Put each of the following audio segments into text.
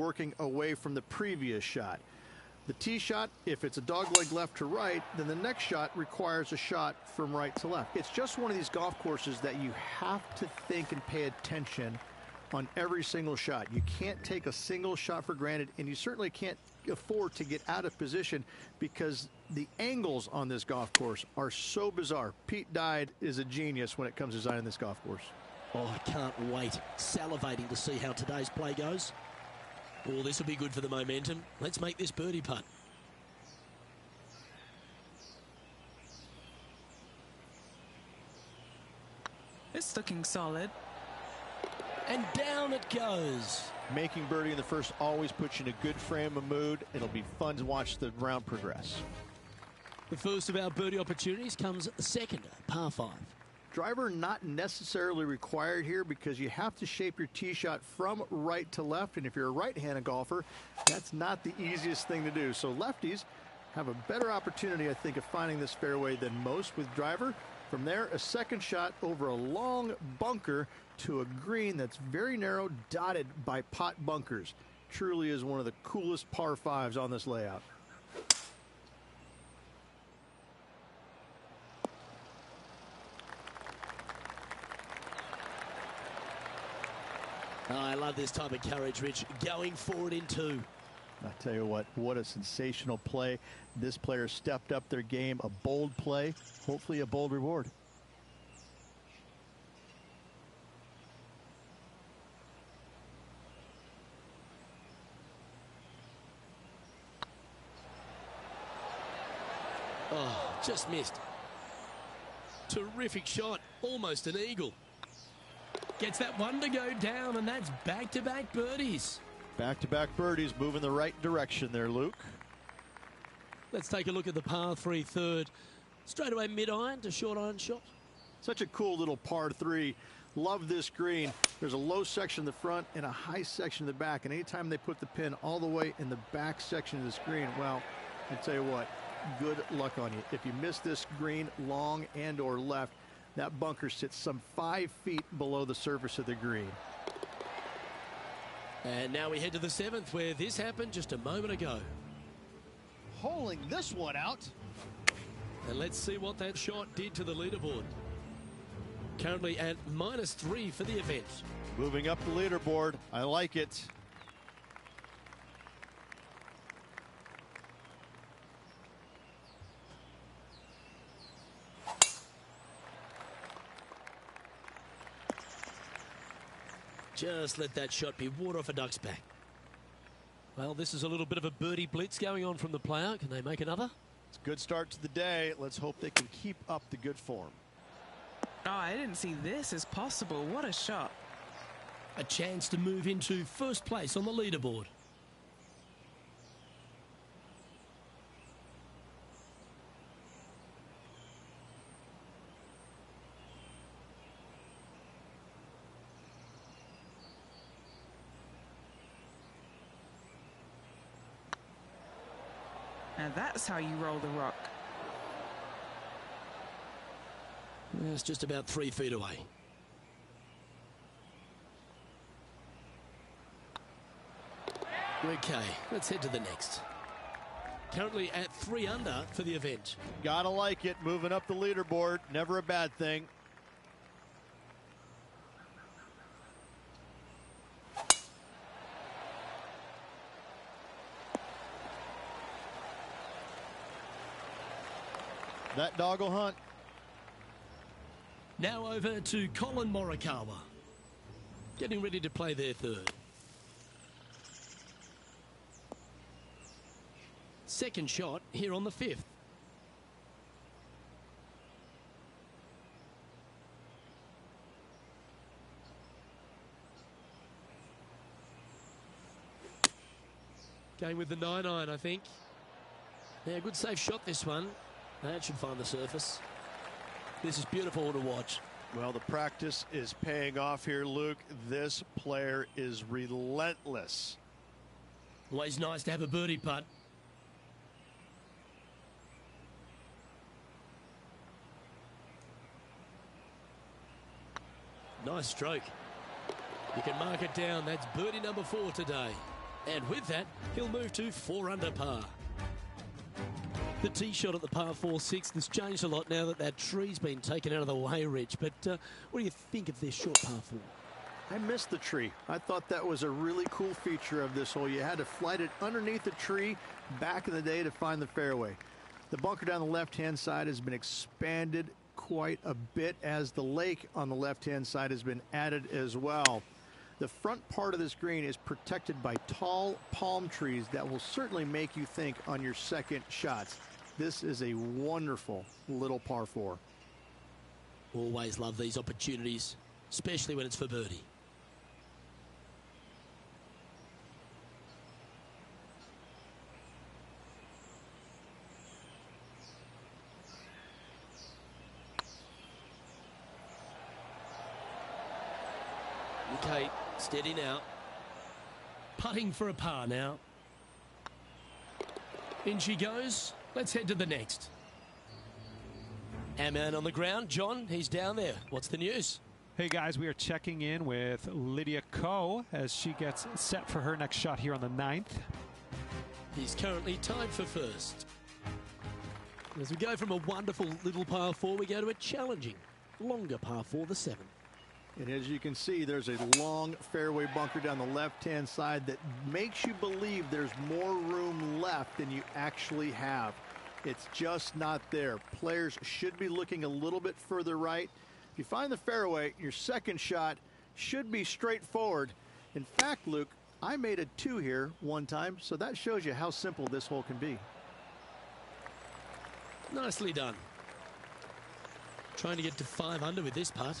working away from the previous shot. The tee shot, if it's a dogleg left to right, then the next shot requires a shot from right to left. It's just one of these golf courses that you have to think and pay attention on every single shot. You can't take a single shot for granted, and you certainly can't afford to get out of position because the angles on this golf course are so bizarre. Pete Dye is a genius when it comes to designing this golf course. Oh, I can't wait. Salivating to see how today's play goes. Oh, this will be good for the momentum. Let's make this birdie putt. It's looking solid. And down it goes. Making birdie in the first always puts you in a good frame of mood. It'll be fun to watch the round progress. The first of our birdie opportunities comes second, par 5. Driver not necessarily required here because you have to shape your tee shot from right to left, and if you're a right-handed golfer, that's not the easiest thing to do. So lefties have a better opportunity, I think, of finding this fairway than most with driver. From there, a second shot over a long bunker to a green that's very narrow, dotted by pot bunkers. Truly is one of the coolest par 5s on this layout. Oh, I love this type of courage, Rich. Going forward in 2. I tell you what a sensational play. This player stepped up their game. A bold play, hopefully a bold reward. Oh, just missed. Terrific shot. Almost an eagle. Gets that one to go down, and that's back-to-back birdies. Back-to-back birdies, moving the right direction there, Luke. Let's take a look at the par 3 third. Straight away mid-iron to short iron shot. Such a cool little par 3. Love this green. There's a low section in the front and a high section in the back. And anytime they put the pin all the way in the back section of this green, well, I tell you what, good luck on you. If you miss this green long and or left, that bunker sits some 5 feet below the surface of the green. And now we head to the 7th, where this happened just a moment ago. Holing this one out. And let's see what that shot did to the leaderboard. Currently at -3 for the event. Moving up the leaderboard. I like it. Just let that shot be water off a duck's back. Well, this is a little bit of a birdie blitz going on from the player. Can they make another? It's a good start to the day. Let's hope they can keep up the good form. Oh, I didn't see this as possible. What a shot. A chance to move into first place on the leaderboard. Now that's how you roll the rock. It's just about 3 feet away. Okay, let's head to the next. Currently at 3 under for the event. Gotta like it, moving up the leaderboard. Never a bad thing. That dog will hunt. Now over to Colin Morikawa. Getting ready to play their 3rd. Second shot here on the 5th. Going with the 9-iron, I think. Yeah, good safe shot this one. That should find the surface. This is beautiful to watch. Well, the practice is paying off here, Luke. This player is relentless. Always nice to have a birdie putt. Nice stroke. You can mark it down. That's birdie number 4 today. And with that, he'll move to 4 under par. The tee shot at the par 4-6 has changed a lot now that that tree's been taken out of the way, Rich. But what do you think of this short par 4? I missed the tree. I thought that was a really cool feature of this hole. You had to flight it underneath the tree back in the day to find the fairway. The bunker down the left-hand side has been expanded quite a bit as the lake on the left-hand side has been added as well. The front part of this green is protected by tall palm trees that will certainly make you think on your second shots. This is a wonderful little par 4. Always love these opportunities, especially when it's for birdie. Okay, steady now. Putting for a par now. In she goes. Let's head to the next. Our man on the ground, John, he's down there. What's the news? Hey guys, we are checking in with Lydia Ko as she gets set for her next shot here on the 9th. He's currently tied for first. As we go from a wonderful little par 4, we go to a challenging, longer par 4, the 7th. And as you can see, there's a long fairway bunker down the left-hand side that makes you believe there's more room left than you actually have. It's just not there. Players should be looking a little bit further right. If you find the fairway, your second shot should be straightforward. In fact, Luke, I made a 2 here one time, so that shows you how simple this hole can be. Nicely done. Trying to get to 5 under with this putt.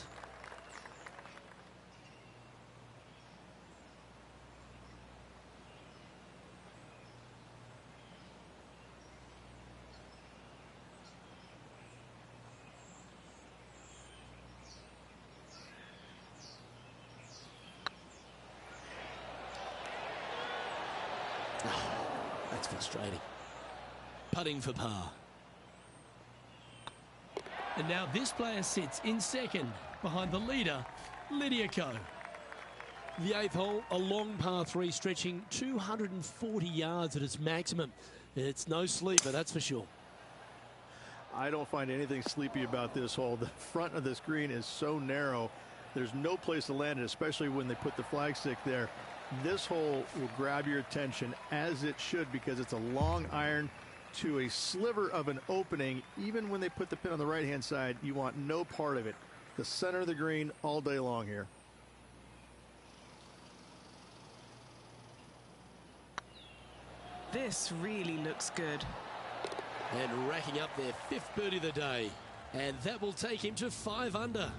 That's frustrating. Putting for par. And now this player sits in second behind the leader, Lydia Ko. The 8th hole, a long par 3 stretching 240 yards at its maximum. It's no sleeper, that's for sure. I don't find anything sleepy about this hole. The front of this green is so narrow. There's no place to land it, especially when they put the flagstick there. This hole will grab your attention, as it should, because it's a long iron to a sliver of an opening. Even when they put the pin on the right-hand side, you want no part of it. The center of the green all day long here. This really looks good. And racking up their 5th birdie of the day. And that will take him to 5 under.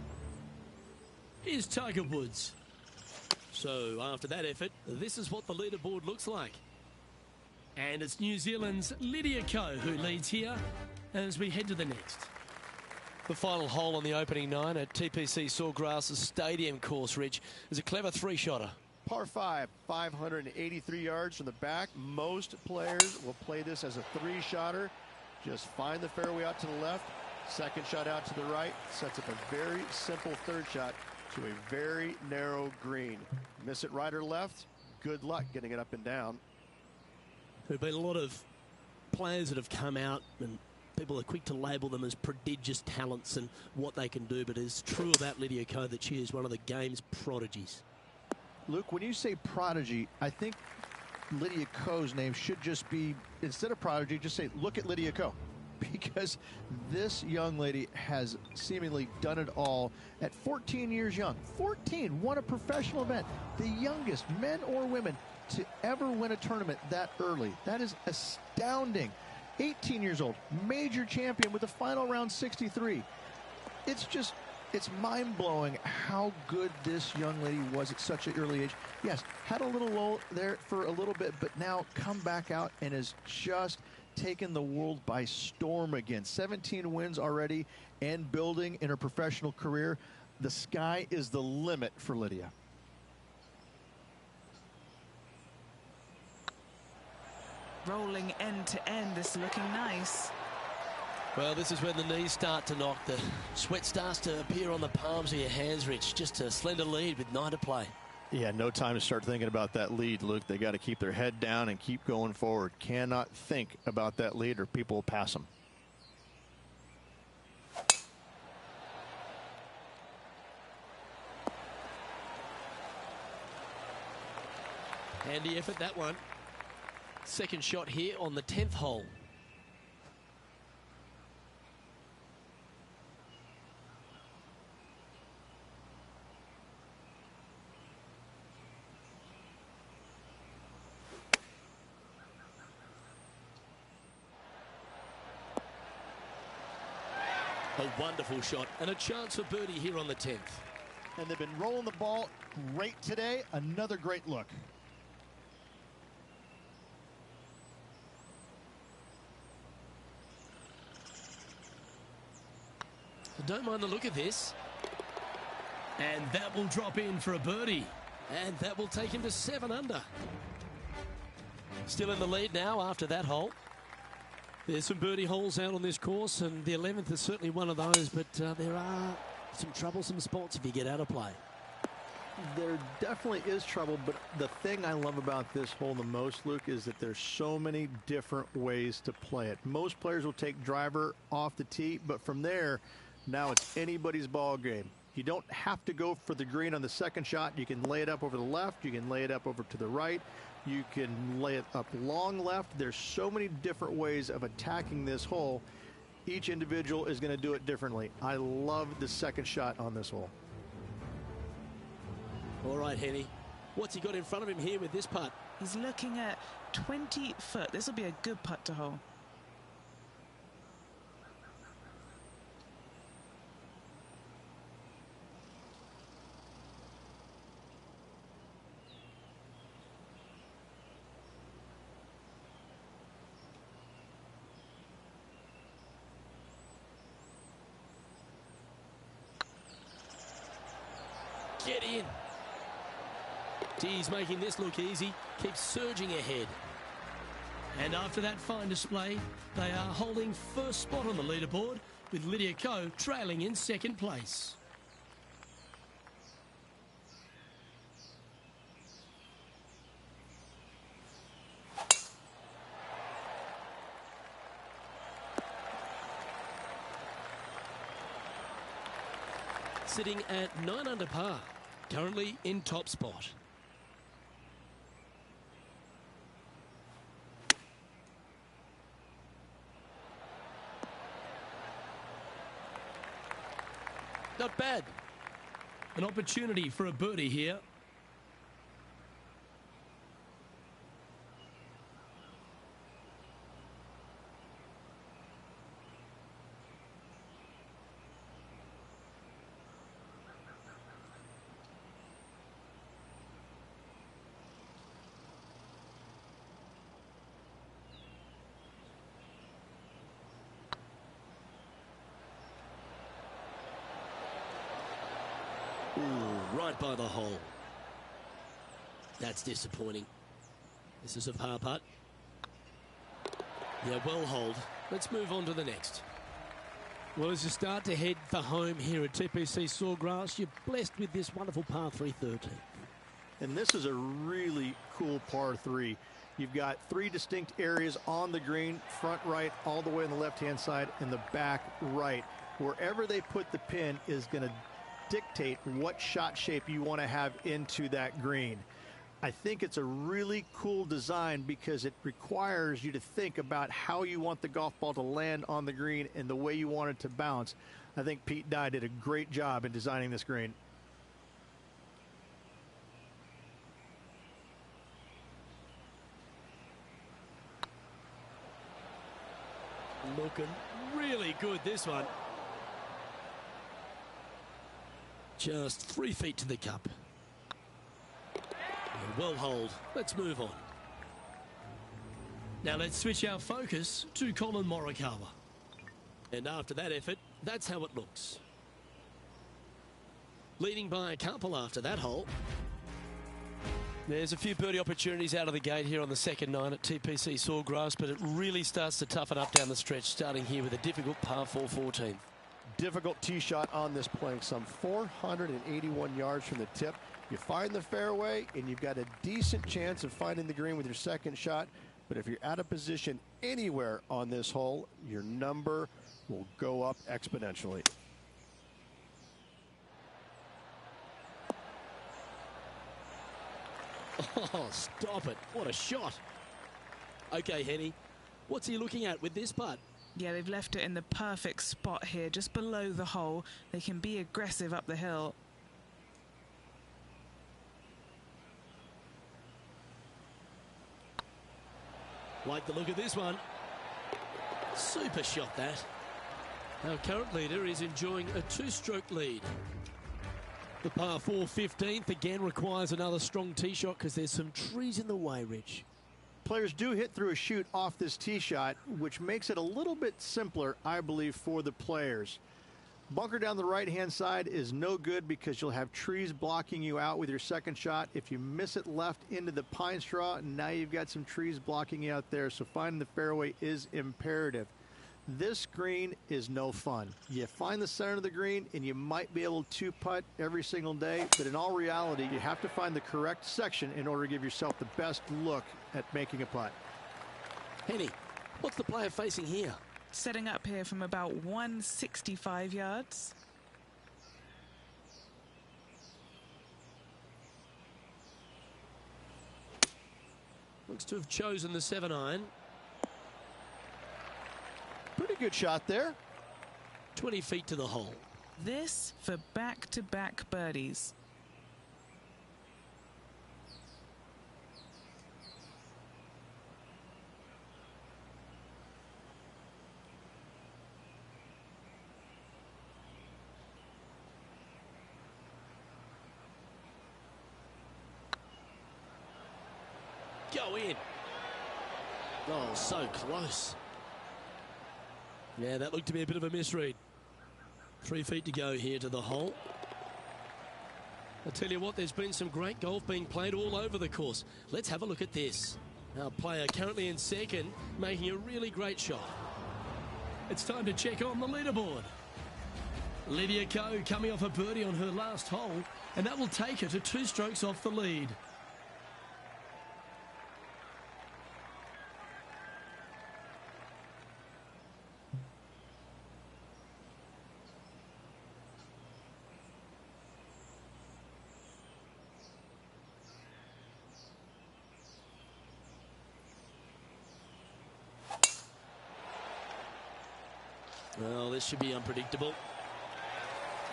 Here's Tiger Woods. So after that effort, this is what the leaderboard looks like. And it's New Zealand's Lydia Ko who leads here as we head to the next. The final hole on the opening 9 at TPC Sawgrass Stadium course, Rich, is a clever 3-shotter. Par 5, 583 yards from the back. Most players will play this as a 3-shotter. Just find the fairway out to the left, second shot out to the right, sets up a very simple 3rd shot to a very narrow green. Miss it right or left, good luck getting it up and down. There have been a lot of players that have come out and people are quick to label them as prodigious talents and what they can do, but it's true about Lydia Ko that she is one of the game's prodigies. Luke, when you say prodigy, I think Lydia Ko's name should just be, instead of prodigy, just say, look at Lydia Ko. Because this young lady has seemingly done it all at 14 years young. 14, won a professional event. The youngest men or women to ever win a tournament that early. That is astounding. 18 years old, major champion with the final round 63. It's mind-blowing how good this young lady was at such an early age. Yes, had a little lull there for a little bit, but now come back out and is just taken the world by storm again. 17 wins already and building in her professional career. The sky is the limit for Lydia. Rolling end to end, this looking nice. Well, this is when the knees start to knock. The sweat starts to appear on the palms of your hands, Rich. Just a slender lead with 9 to play. Yeah, no time to start thinking about that lead, Luke. They got to keep their head down and keep going forward. Cannot think about that lead or people will pass them. Handy effort, that one. Second shot here on the 10th hole. A wonderful shot and a chance for birdie here on the 10th. And they've been rolling the ball great today. Another great look. Don't mind the look of this. And that will drop in for a birdie. And that will take him to 7 under. Still in the lead now after that hole. There's some birdie holes out on this course, and the 11th is certainly one of those, but there are some troublesome spots if you get out of play. There definitely is trouble, but the thing I love about this hole the most, Luke, is that there's so many different ways to play it. Most players will take driver off the tee, but from there, now it's anybody's ball game. You don't have to go for the green on the second shot. You can lay it up over the left. You can lay it up over to the right. You can lay it up long left. There's so many different ways of attacking this hole. Each individual is going to do it differently. I love the second shot on this hole. All right, Henny. What's he got in front of him here with this putt? He's looking at 20 foot. This will be a good putt to hole. Get in. He's making this look easy. Keeps surging ahead. And after that fine display, they are holding first spot on the leaderboard, with Lydia Ko trailing in second place. Sitting at 9 under par, currently in top spot. Not bad. An opportunity for a birdie here. Ooh, right by the hole. That's disappointing. This is a par putt. Yeah, well hold. Let's move on to the next. Well, as you start to head for home here at TPC Sawgrass, you're blessed with this wonderful par 3 13. And this is a really cool par 3. You've got 3 distinct areas on the green, front right, all the way on the left-hand side, and the back right. Wherever they put the pin is going to dictate what shot shape you want to have into that green. I think it's a really cool design because it requires you to think about how you want the golf ball to land on the green and the way you want it to bounce. I think Pete Dye did a great job in designing this green. Looking really good, this one. Just 3 feet to the cup. Well hold. Let's move on. Now let's switch our focus to Colin Morikawa. And after that effort, that's how it looks. Leading by a couple after that hole. There's a few birdie opportunities out of the gate here on the second 9 at TPC Sawgrass, but it really starts to toughen up down the stretch, starting here with a difficult par 4 14. difficult tee shot on this playing some 481 yards from the tip. You find the fairway, and you've got a decent chance of finding the green with your second shot. But if you're out of position anywhere on this hole, your number will go up exponentially. Oh, stop it. What a shot. Okay, Henny, what's he looking at with this putt? Yeah, they've left it in the perfect spot here, just below the hole. They can be aggressive up the hill. Like the look of this one. Super shot, that. Our current leader is enjoying a two-stroke lead. The par 4 15th again requires another strong tee shot because there's some trees in the way, Rich. Players do hit through a chute off this tee shot, which makes it a little bit simpler, I believe, for the players. Bunker down the right-hand side is no good because you'll have trees blocking you out with your second shot. If you miss it left into the pine straw, now you've got some trees blocking you out there, so finding the fairway is imperative. This green is no fun. You find the center of the green, and you might be able to putt every single day, but in all reality, you have to find the correct section in order to give yourself the best look at making a putt. Henny, what's the player facing here? Setting up here from about 165 yards. Looks to have chosen the 7-iron. Pretty good shot there. 20 feet to the hole. This for back-to-back birdies. Go in. Oh, so close. Yeah, that looked to be a bit of a misread. 3 feet to go here to the hole. I tell you what, there's been some great golf being played all over the course. Let's have a look at this. Our player currently in second, making a really great shot. It's time to check on the leaderboard. Lydia Ko coming off a birdie on her last hole, and that will take her to 2 strokes off the lead. Well, this should be unpredictable.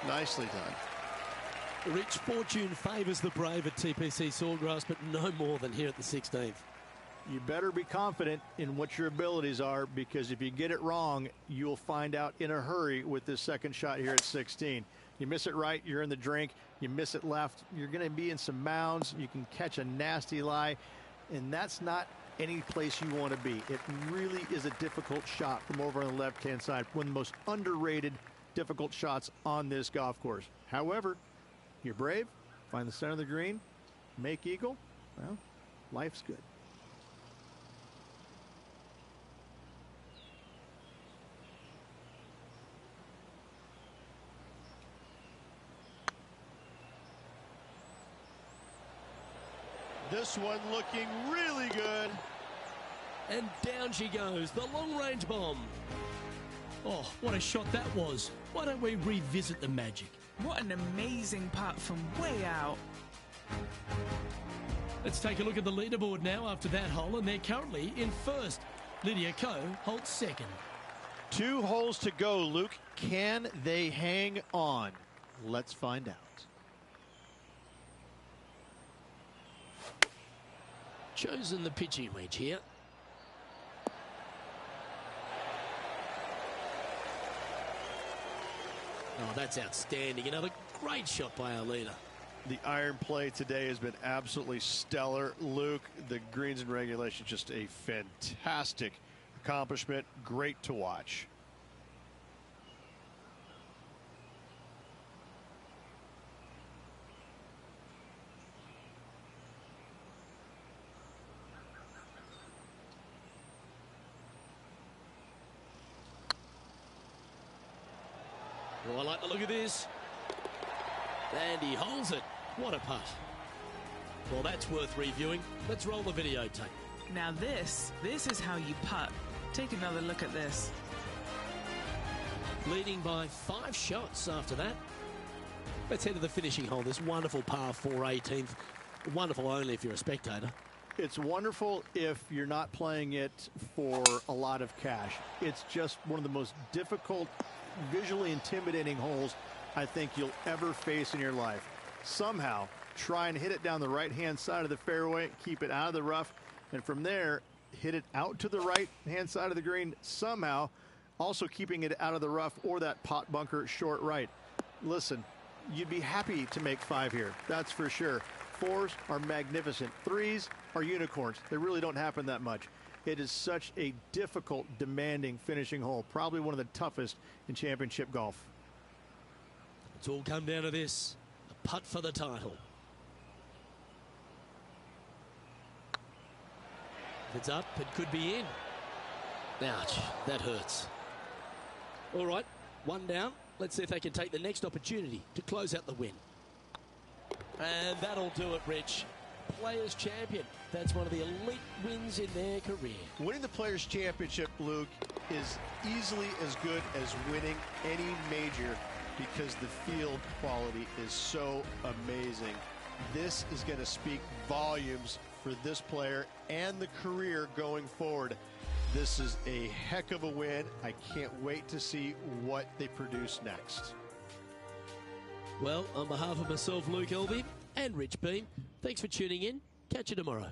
Nicely done. Rich, fortune favours the brave at TPC Sawgrass, but no more than here at the 16th. You better be confident in what your abilities are, because if you get it wrong, you'll find out in a hurry with this second shot here at 16. You miss it right, you're in the drink. You miss it left, you're going to be in some mounds. You can catch a nasty lie, and that's not any place you want to be. It really is a difficult shot from over on the left-hand side. One of the most underrated difficult shots on this golf course. However, you're brave, find the center of the green, make eagle. Well, life's good. This one looking really good. And down she goes, the long-range bomb. Oh, what a shot that was. Why don't we revisit the magic? What an amazing putt from way out. Let's take a look at the leaderboard now after that hole, and they're currently in first. Lydia Ko holds second. 2 holes to go, Luke. Can they hang on? Let's find out. Chosen the pitching wedge here. Oh, that's outstanding. Another great shot by our leader. The iron play today has been absolutely stellar. Luke, the greens and regulation, just a fantastic accomplishment. Great to watch. Oh, I like the look of this. And he holds it. What a putt. Well, that's worth reviewing. Let's roll the videotape. Now this is how you putt. Take another look at this. Leading by 5 shots after that. Let's head to the finishing hole. This wonderful par 4 18th. Wonderful only if you're a spectator. It's wonderful if you're not playing it for a lot of cash. It's just one of the most difficult, visually intimidating holes I think you'll ever face in your life. Somehow, try and hit it down the right-hand side of the fairway, keep it out of the rough, and from there, hit it out to the right-hand side of the green, somehow also keeping it out of the rough or that pot bunker short right. Listen, you'd be happy to make 5 here, that's for sure. 4s are magnificent. 3s are unicorns. They really don't happen that much. It is such a difficult, demanding finishing hole, probably one of the toughest in championship golf. It's all come down to this, a putt for the title. If it's up, it could be in. Ouch, that hurts. All right, 1 down. Let's see if they can take the next opportunity to close out the win. And that'll do it, Rich. Players Champion. That's one of the elite wins in their career. Winning the Players Championship, Luke, is easily as good as winning any major because the field quality is so amazing. This is going to speak volumes for this player and the career going forward. This is a heck of a win. I can't wait to see what they produce next. Well, on behalf of myself, Luke Elvey, and Rich Beam, thanks for tuning in. Catch you tomorrow.